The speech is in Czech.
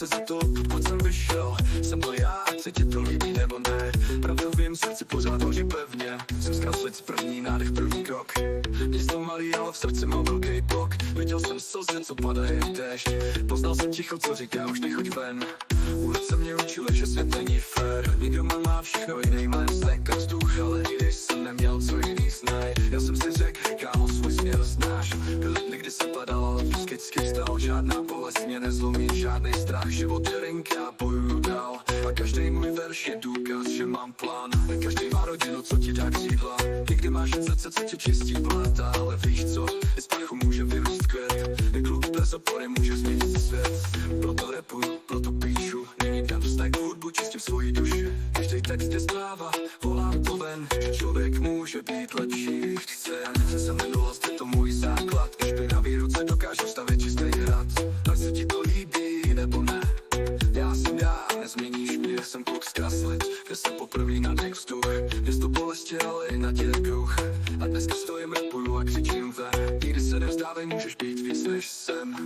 se za to, pokud jsem vyšel. Jsem to já, ať se ti to líbí nebo ne. Pravdu vím, srdci pořád hoří pevně. Jsem zkazlic, první nádech, první krok. Město malý, ale v srdci mám velký blok. Viděl jsem slzy, co padají v déšť. Poznal jsem ticho, co říká, už nechoď ven. Ulice mě učily, že svět není fér. Nikdo má všechno, jiný má vztek a vzduch. Ale i když jsem neměl, co jiný znají, já jsem si řekl, kámo, svůj směr znáš. Byly dny, kdy se padal, ale vždycky vstal. Žádná bolest mě nezlomí, žádný strach. Život je rinka, bojuju dál. A každý můj verš je důkaz, že mám plán. Každý má rodinu, co ti dá křídla. Někdy máš srdce, co tě čistí pláta. Ale víš co, z prachu může vyrůst květ. Kluk bez opory může změnit svět. Proto rapuju, proto píšu. Není ten vztek, hudbu čistím svoji duši. Každý text je zpráva, volám to ven. Že člověk může být lepší, když chce. Jsem minulost, je to můj základ. Špinavý ruce dokážu stavět čistý hrad. Ať se ti to líbí, nebo ne. Já jsem já, nezměníš mě. Jsem kluk z Kraslic, kde jsem poprvé nadech vzduch. Město bolesti, ale i naděje kruh. A dneska stojím, rapuju a křičím ven. Nikdy se nevzdávej, můžeš být víc než jsem.